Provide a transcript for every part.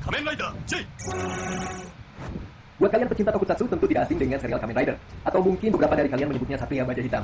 Kamen Rider J. Buat kalian pecinta tokusatsu tentu tidak asing dengan serial Kamen Rider. Atau mungkin beberapa dari kalian menyebutnya Satria Baja Hitam.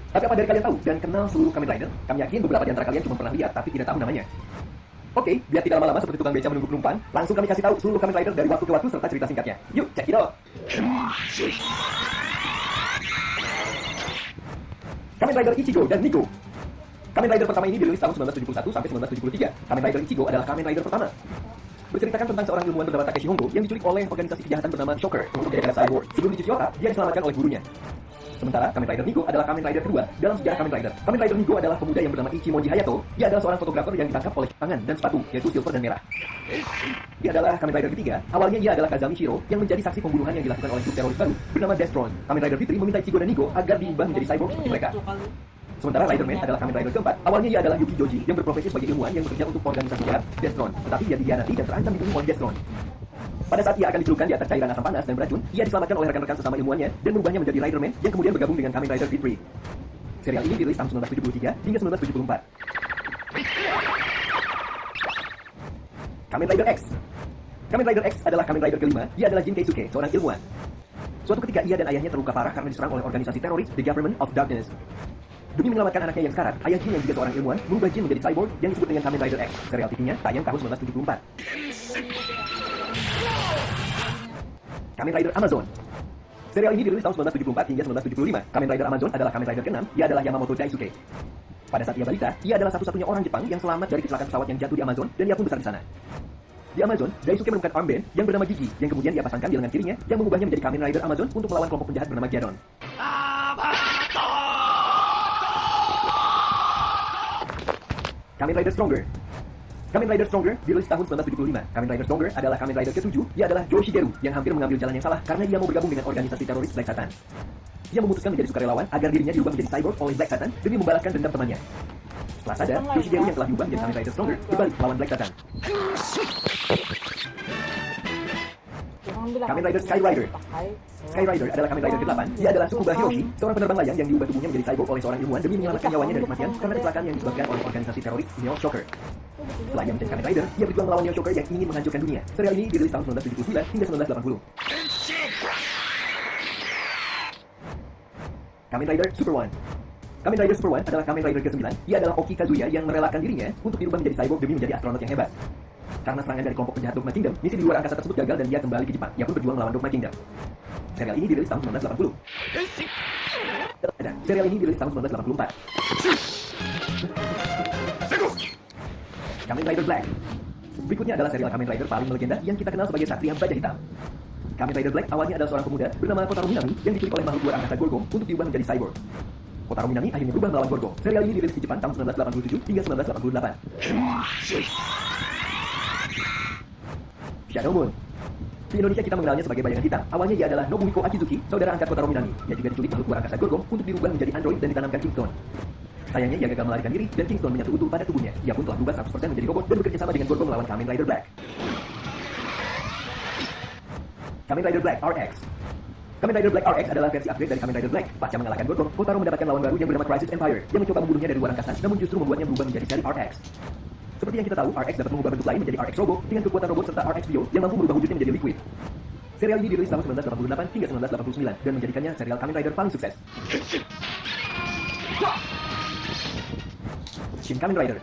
Tapi apa dari kalian tahu dan kenal seluruh Kamen Rider? Kami yakin beberapa di antara kalian cuma pernah lihat tapi tidak tahu namanya. Oke, biar tidak lama-lama seperti tukang beca menunggu penumpang, langsung kami kasih tahu seluruh Kamen Rider dari waktu ke waktu serta cerita singkatnya. Yuk, check it out! Kamen Rider Ichigo dan Nigo. Kamen Rider pertama ini dirilis tahun 1971 sampai 1973. Kamen Rider Ichigo adalah Kamen Rider pertama. Berceritakan tentang seorang ilmuwan bernama Takeshi Hongo yang diculik oleh organisasi kejahatan bernama Shocker untuk dijadikan cyborg. Sebelum dicuci otak, dia diselamatkan oleh gurunya. Sementara Kamen Rider Nigo adalah Kamen Rider kedua dalam sejarah Kamen Rider. Kamen Rider Nigo adalah pemuda yang bernama Ichimonji Hayato. Dia adalah seorang fotografer yang ditangkap oleh tangan dan sepatu, yaitu silver dan merah. Dia adalah Kamen Rider ketiga. Awalnya ia adalah Kazami Shiro yang menjadi saksi pembunuhan yang dilakukan oleh grup teroris baru bernama Destron. Kamen Rider Fitri meminta Ichigo dan Nigo agar diubah menjadi cyborg seperti mereka. Sementara Riderman adalah Kamen Rider keempat. Awalnya ia adalah Yuki Joji yang berprofesi sebagai ilmuwan yang bekerja untuk organisasi jahat Destron, tetapi ia dikhianati dan terancam dibunuh oleh Destron. Pada saat ia akan dicelupkan di atas cairan asam panas dan beracun, ia diselamatkan oleh rekan-rekan sesama ilmuannya dan merubahnya menjadi Riderman yang kemudian bergabung dengan Kamen Rider Fitri. Serial ini dirilis tahun 1973 hingga 1974. Kamen Rider X. Kamen Rider X adalah Kamen Rider kelima. Dia adalah Jin Keisuke, seorang ilmuwan. Suatu ketika ia dan ayahnya terluka parah karena diserang oleh organisasi teroris The Government of Darkness. Demi menyelamatkan anaknya yang sekarat, ayah Jin yang juga seorang ilmuwan merubah Jin menjadi cyborg yang disebut dengan Kamen Rider X. Serial TV-nya tayang tahun 1974. Kamen Rider Amazon. Serial ini dirilis tahun 1974 hingga 1975. Kamen Rider Amazon adalah Kamen Rider ke-6. Ia adalah Yamamoto Daisuke. Pada saat ia balita, ia adalah satu-satunya orang Jepang yang selamat dari kecelakaan pesawat yang jatuh di Amazon dan ia pun besar di sana. Di Amazon, Daisuke menemukan armband yang bernama Gigi yang kemudian ia pasangkan di lengan kirinya yang mengubahnya menjadi Kamen Rider Amazon untuk melawan kelompok penjahat bernama Geddon. Kamen Rider Stronger. Kamen Rider Stronger dirilis tahun 1975. Kamen Rider Stronger adalah Kamen Rider ke-7. Dia adalah Joe Shigeru yang hampir mengambil jalan yang salah karena ia mau bergabung dengan organisasi teroris Black Satan. Ia memutuskan menjadi sukarelawan agar dirinya diubah menjadi cyborg oleh Black Satan demi membalaskan dendam temannya. Setelah sadar, Joe Shigeru yang telah diubah menjadi Kamen Rider Stronger dibalik melawan Black Satan. Kamen Rider Sky Rider. Sky Rider adalah Kamen Rider ke-8. Dia adalah Tsukuba Hiroshi, seorang penerbang layang yang diubah tubuhnya menjadi cyborg oleh seorang ilmuwan demi menyelamatkan nyawanya dari kematian karena kecelakaan yang disebabkan oleh organisasi teroris Neo Shocker. Setelah ia menjadi Kamen Rider, ia berjuang melawan Neo Shocker yang ingin menghancurkan dunia. Serial ini dirilis tahun 1979 hingga 1980. Kamen Rider Super One. Kamen Rider Super One adalah Kamen Rider ke-9. Dia adalah Oki Kazuya yang merelakan dirinya untuk dirubah menjadi cyborg demi menjadi astronot yang hebat. Karena serangan dari kelompok penjahat Dogma Kingdom, misi di luar angkasa tersebut gagal dan dia kembali ke Jepang. Ia pun berjuang melawan Dogma Kingdom. Serial ini dirilis tahun 1980. Dan serial ini dirilis tahun 1984. Kamen Rider Black. Berikutnya adalah serial Kamen Rider paling melegenda yang kita kenal sebagai Satria Baja Hitam. Kamen Rider Black awalnya adalah seorang pemuda bernama Kotaro Minami yang diculik oleh makhluk luar angkasa Gorgo untuk diubah menjadi cyborg. Kotaro Minami akhirnya berubah melawan Gorgo. Serial ini dirilis di Jepang tahun 1987 hingga 1988. Shadow Moon. Di Indonesia kita mengenalnya sebagai bayangan hitam. Awalnya ia adalah Nobuhiko Akizuki, saudara angkat Kotaro Minami. Ia juga diculik makhluk luar angkasa Gorgo untuk dirubah menjadi android dan ditanamkan Kingston. Sayangnya ia gagal melarikan diri dan Kingston menyatu utuh pada tubuhnya. Ia pun telah berubah 100% menjadi robot dan bekerja sama dengan Gorgo melawan Kamen Rider Black. Kamen Rider Black RX. Kamen Rider Black RX adalah versi upgrade dari Kamen Rider Black. Pasca mengalahkan Gorgo, Kotaro mendapatkan lawan baru yang bernama Crisis Empire yang mencoba membunuhnya dari luar angkasa, namun justru membuatnya berubah menjadi seri RX. Seperti yang kita tahu, RX dapat mengubah bentuk lain menjadi RX Robo dengan kekuatan robot serta RX Bio yang mampu merubah wujudnya menjadi liquid. Serial ini dirilis tahun 1988 hingga 1989 dan menjadikannya serial Kamen Rider paling sukses. Shin Kamen Rider.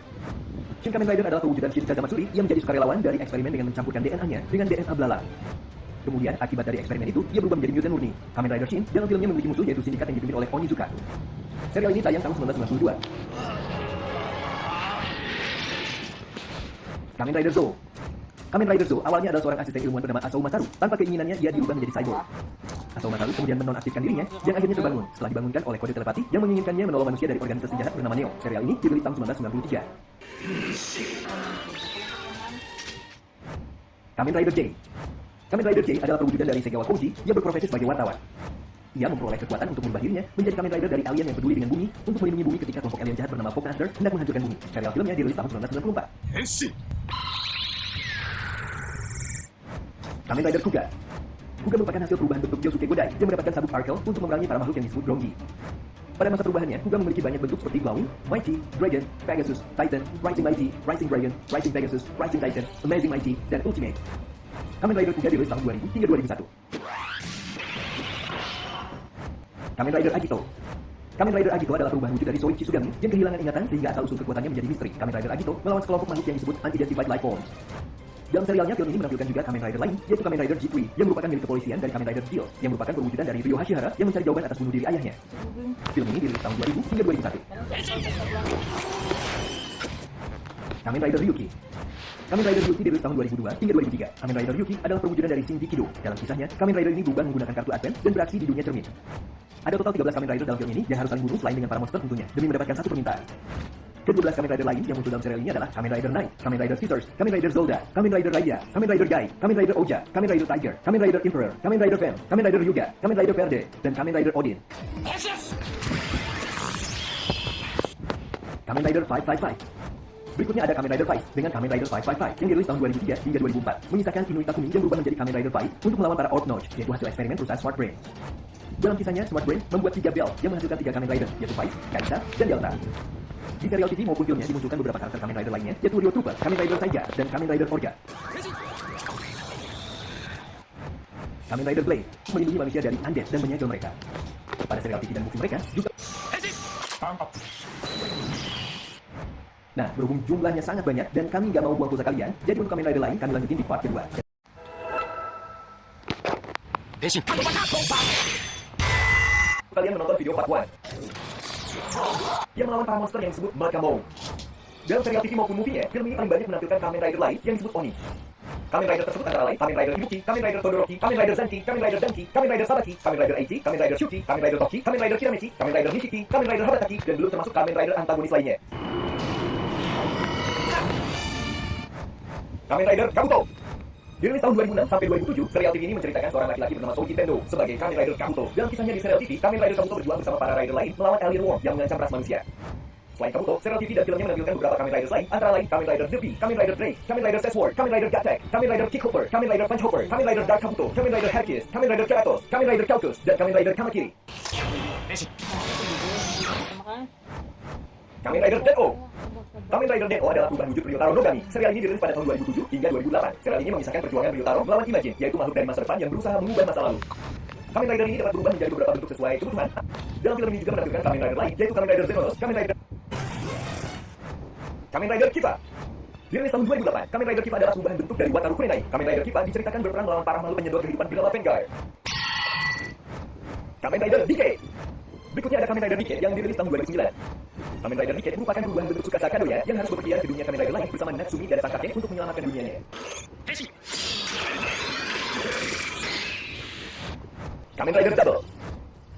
Shin Kamen Rider adalah pewujudan Shin Kazamatsuri yang menjadi sukarelawan dari eksperimen dengan mencampurkan DNA-nya dengan DNA Blala. Kemudian, akibat dari eksperimen itu, ia berubah menjadi mutant murni. Kamen Rider Shin dalam filmnya memiliki musuh yaitu sindikat yang dipimpin oleh Onizuka. Serial ini tayang tahun 1992. Kamen Rider Zou. Kamen Rider Zou awalnya adalah seorang asisten ilmuwan bernama Asao Masaru. Tanpa keinginannya, ia diubah menjadi cyborg. Asao Masaru kemudian menonaktifkan dirinya yang akhirnya terbangun setelah dibangunkan oleh kode telepati yang menginginkannya menolong manusia dari organisasi jahat bernama Neo. Serial ini dirilis tahun 1993. Kamen Rider J. Kamen Rider J adalah perwujudan dari Segawa Koji yang berprofesi sebagai wartawan. Ia memperoleh kekuatan untuk merubah dirinya menjadi Kamen Rider dari alien yang peduli dengan bumi untuk melindungi bumi ketika kelompok alien jahat bernama Fogmaster hendak menghancurkan bumi. Serial filmnya dirilis tahun 1994. Henshin. Kamen Rider Kuga. Kuga merupakan hasil perubahan bentuk Yosuke Godai yang mendapatkan sabuk Arkel untuk memerangi para makhluk yang disebut Grongi. Pada masa perubahannya, Kuga memiliki banyak bentuk seperti Glowing, Mighty, Dragon, Pegasus, Titan, Rising Mighty, Rising Dragon, Rising Pegasus, Rising Titan, Amazing Mighty, dan Ultimate. Kamen Rider Kuga dirilis tahun 2000 hingga 2001. Kamen Rider Agito. Kamen Rider Agito adalah perubahan wujud dari Soichi Sugami yang kehilangan ingatan sehingga asal-usul kekuatannya menjadi misteri. Kamen Rider Agito melawan sekelompok makhluk yang disebut Unidentified Life Forms. Dalam serialnya, film ini menampilkan juga Kamen Rider lain, yaitu Kamen Rider G3 yang merupakan milik kepolisian dan Kamen Rider Guild yang merupakan perwujudan dari Ryo Hashihara yang mencari jawaban atas bunuh diri ayahnya. Film ini dirilis tahun 2000 hingga 2001. Kamen Rider Ryuki. Kamen Rider Ryuki dirilis tahun 2002 hingga 2003. Kamen Rider Ryuki adalah perwujudan dari Shinji Kido. Dalam kisahnya, Kamen Rider ini berubah menggunakan kartu advent dan beraksi di dunia cermin. Ada total 13 Kamen Rider dalam film ini yang harus saling bunuh selain dengan para monster tentunya, demi mendapatkan satu permintaan. Ke-12 Kamen Rider lain yang muncul dalam serial ini adalah Kamen Rider Knight, Kamen Rider Scissors, Kamen Rider Zolda, Kamen Rider Raya, Kamen Rider Guy, Kamen Rider Oja, Kamen Rider Tiger, Kamen Rider Emperor, Kamen Rider Fem, Kamen Rider Yuga, Kamen Rider Verde, dan Kamen Rider Odin. Kamen Rider 555. Berikutnya ada Kamen Rider Vice dengan Kamen Rider 555 yang dirilis tahun 2003 hingga 2004, mengisahkan Inui Takumi yang berubah menjadi Kamen Rider Vice untuk melawan para Orc Notch, yaitu hasil eksperimen perusahaan Smart Brain. Dalam kisahnya, Smart Brain membuat 3 belt yang menghasilkan 3 Kamen Rider, yaitu Vice, Kaisa, dan Delta. Di serial TV maupun filmnya dimunculkan beberapa karakter Kamen Rider lainnya, yaitu Ryo Trooper, Kamen Rider Saiga, dan Kamen Rider Orga. Kamen Rider Blade melindungi manusia dari undead dan menyegel mereka. Pada serial TV dan movie mereka juga. Nah, berhubung jumlahnya sangat banyak dan kami nggak mau buang pulsa kalian, jadi untuk Kamen Rider lain kami lanjutin di part kedua. Kalian menonton video part 1 yang melawan para monster yang disebut Makamo. Dalam serial TV maupun movie-nya, film ini paling banyak menampilkan Kamen Rider lain yang disebut Oni. Kamen Rider tersebut antara lain Kamen Rider Ibuki, Kamen Rider Todoroki, Kamen Rider Zanki, Kamen Rider Danki, Kamen Rider Sabaki, Kamen Rider Eiji, Kamen Rider Shuki, Kamen Rider Toki, Kamen Rider Kiramechi, Kamen Rider Nishiki, Kamen Rider Habataki, dan belum termasuk Kamen Rider antagonis lainnya. Kamen Rider Kabuto. Dirilis tahun 2006 sampai 2007, serial TV ini menceritakan seorang laki-laki bernama Soichi Tendo sebagai Kamen Rider Kabuto. Dalam kisahnya di serial TV, Kamen Rider Kabuto berjuang bersama para rider lain melawan alien worm yang mengancam ras manusia. Selain Kabuto, serial TV dan filmnya menampilkan beberapa Kamen Riders lain, antara lain Kamen Rider Derby, Kamen Rider Drake, Kamen Rider Sesword, Kamen Rider Gattack, Kamen Rider Kickhopper, Kamen Rider Punchhopper, Kamen Rider Dark Kabuto, Kamen Rider Hercules, Kamen Rider Kratos, Kamen Rider Kaukus, dan Kamen Rider Kamakiri. Kamen Rider Den-O. Kamen Rider Den-O adalah perubahan wujud Ryotaro Nogami. Serial ini dirilis pada tahun 2007 hingga 2008. Serial ini mengisahkan perjuangan Ryotaro melawan Imagine, yaitu makhluk dari masa depan yang berusaha mengubah masa lalu. Kamen Rider ini dapat berubah menjadi beberapa bentuk sesuai kebutuhan. Dalam film ini juga menampilkan Kamen Rider lain, yaitu Kamen Rider Xenos, Kamen Rider Kiva. Dirilis tahun 2008, Kamen Rider Kiva adalah perubahan bentuk dari Wataru Kurenai. Kamen Rider Kiva diceritakan berperang melawan para makhluk penyedot kehidupan di dalam Vanguard. Kamen Rider Decade. Berikutnya ada Kamen Rider Decade yang dirilis tahun 2009. Kamen Rider Decade merupakan perubahan bentuk Tsukasa Kadoya yang harus berpergian ke dunia Kamen Rider lain bersama Natsumi dan sang kakek untuk menyelamatkan dunianya. Kamen Rider Double.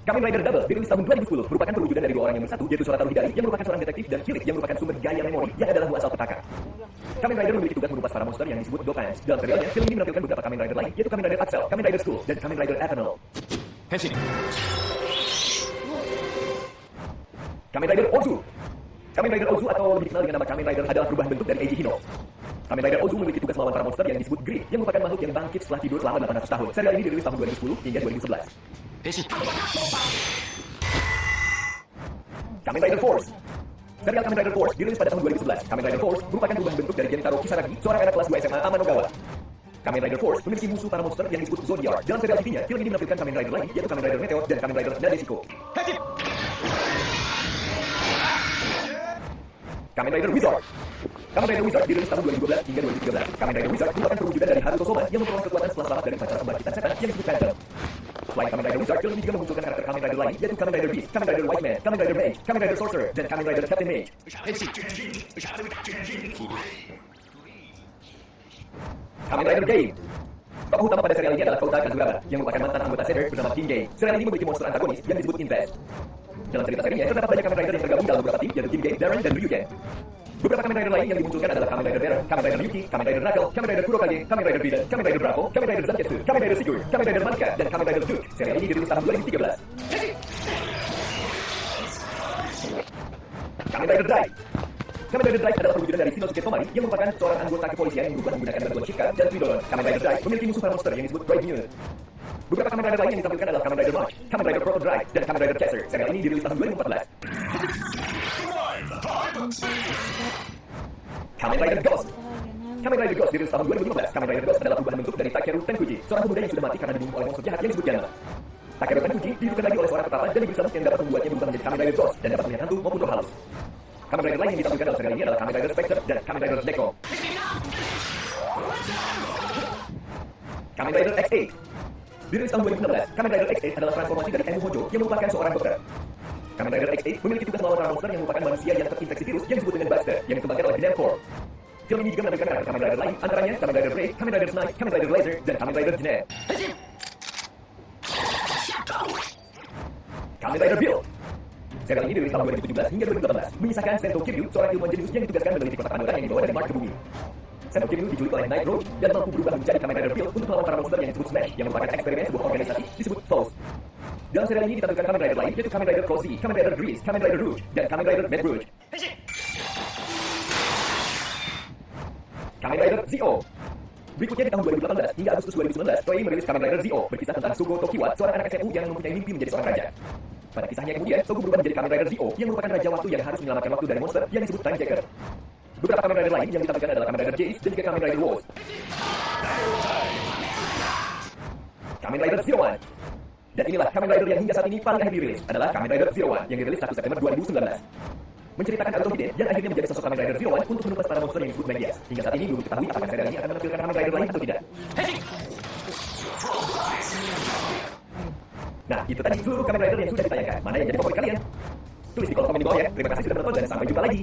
Kamen Rider Double dirilis tahun 2010 merupakan perwujudan dari dua orang yang bersatu, yaitu Sorataro Hidari yang merupakan seorang detektif dan Kilik yang merupakan sumber gaya memori yang adalah asal petaka. Kamen Rider memiliki tugas merupas para monster yang disebut Dopans. Dalam serialnya, film ini menampilkan beberapa Kamen Rider lain, yaitu Kamen Rider Axel, Kamen Rider Skull, dan Kamen Rider Eternal. Kamen Rider Ozu. Kamen Rider Ozu atau lebih dikenal dengan nama Kamen Rider adalah perubahan bentuk dari Eiji Hino. Kamen Rider Ozu memiliki tugas melawan para monster yang disebut Grid, yang merupakan makhluk yang bangkit setelah tidur selama 800 tahun. Serial ini dirilis tahun 2010 hingga 2011. Kamen Rider Force. Serial Kamen Rider Force dirilis pada tahun 2011. Kamen Rider Force merupakan perubahan bentuk dari Gentaro Kisaragi, seorang anak kelas 2 SMA Amanogawa. Kamen Rider Force memiliki musuh para monster yang disebut Zodiac. Dalam serial TV-nya, film ini menampilkan Kamen Rider lain, yaitu Kamen Rider Meteor dan Kamen Rider Nadeshiko. Kamen Rider Wizard. Kamen Rider Wizard dirilis tahun 2012 hingga 2013. Kamen Rider Wizard merupakan perwujudan dari Haruto Soma yang memperoleh kekuatan setelah selamat dari pacara pembangkitan setan yang disebut Phantom. Selain Kamen Rider Wizard, film ini juga memunculkan karakter Kamen Rider lain, yaitu Kamen Rider Beast, Kamen Rider Wise Man, Kamen Rider Mage, Kamen Rider Sorcerer, dan Kamen Rider Captain Mage. Kamen Rider Game. Tokoh utama pada serial ini adalah Kouta Kazuraba, yang merupakan mantan anggota Cedar bernama King Game. Serial ini memiliki monster antagonis yang disebut Invest. Dalam cerita serinya, terdapat banyak Kamen Rider yang tergabung dalam beberapa tim, yaitu King Game, Darren, dan Ryugen. Beberapa Kamen Rider lain yang dimunculkan adalah Kamen Rider Baron, Kamen Rider Yuki, Kamen Rider Knuckle, Kamen Rider Kurokage, Kamen Rider Biden, Kamen Rider Bravo, Kamen Rider Zanketsu, Kamen Rider Sigurd, Kamen Rider Manika, dan Kamen Rider Duke. Serial ini dirilis tahun 2013. Kamen Rider Drive. Kamen Rider Drive adalah perwujudan dari Shinosuke Tomari yang merupakan seorang anggota kepolisian yang berubah menggunakan bantuan Shika dan Tridolon. Kamen Rider Drive memiliki musuh para monster yang disebut Drive Unit. Beberapa Kamen Rider lain yang ditampilkan adalah Kamen Rider March, Kamen Rider Proto Drive, dan Kamen Rider Chaser. Serial ini dirilis tahun 2014. Kamen Rider Ghost. Kamen Rider Ghost dirilis tahun 2015. Kamen Rider Ghost adalah perubahan bentuk dari Takeru Tenkuji, seorang pemuda yang sudah mati karena dibunuh oleh monster jahat yang disebut Yanma. Takeru Tenkuji dihidupkan lagi oleh seorang petapa dan diberi sabuk yang dapat membuatnya berubah menjadi Kamen Rider Ghost dan dapat melihat hantu maupun roh halus. Kamen Rider lain yang ditampilkan dalam serial ini adalah Kamen Rider Spectre dan Kamen Rider Neko. Kamen Rider X8. Dirilis tahun 2016, Kamen Rider X8 adalah transformasi dari Emu Hojo yang merupakan seorang dokter. Kamen Rider X8 memiliki tugas melawan para monster yang merupakan manusia yang terinfeksi virus yang disebut dengan Buster yang dikembangkan oleh Gundam Core. Film ini juga menampilkan karakter Kamen Rider lain, antaranya Kamen Rider Brave, Kamen Rider Snipe, Kamen Rider Laser, dan Kamen Rider Genet. Kamen Rider Build. Serial ini dirilis tahun 2017 hingga 2018, menyisakan Sento Kiryu, seorang ilmuwan jenius yang ditugaskan meneliti kotak pandora yang dibawa dari Mars ke bumi. Sento Kiryu diculik oleh Night Roach dan mampu berubah menjadi Kamen Rider Build untuk melawan para monster yang disebut Smash, yang merupakan eksperimen sebuah organisasi disebut Foes. Dalam serial ini ditampilkan Kamen Rider lain, yaitu Kamen Rider Crossy, Kamen Rider Grease, Kamen Rider Rouge, dan Kamen Rider Mad Rouge. Kamen Rider Zio. Berikutnya di tahun 2018 hingga Agustus 2019, Toei merilis Kamen Rider Zio, berkisah tentang Sogo Tokiwa, seorang anak SMU yang mempunyai mimpi menjadi seorang raja. Pada kisahnya kemudian, Sogo berubah menjadi Kamen Rider Zio, yang merupakan raja waktu yang harus menyelamatkan waktu dari monster yang disebut Time Jacker. Beberapa Kamen Rider lain yang ditampilkan adalah Kamen Rider Jace dan juga Kamen Rider Wars. Kamen Rider Zero One. Dan inilah Kamen Rider yang hingga saat ini paling akhir dirilis, adalah Kamen Rider Zero One yang dirilis 1 September 2019. Menceritakan Naruto Hide yang akhirnya menjadi sosok Kamen Rider Zero One untuk menumpas para monster yang disebut Megias. Hingga saat ini belum diketahui apakah serial ini akan menampilkan Kamen Rider lain atau tidak. Nah, itu tadi seluruh Kamen Rider yang sudah ditayangkan. Mana yang jadi favorit kalian? Tulis di kolom komen di bawah ya. Terima kasih sudah menonton dan sampai jumpa lagi.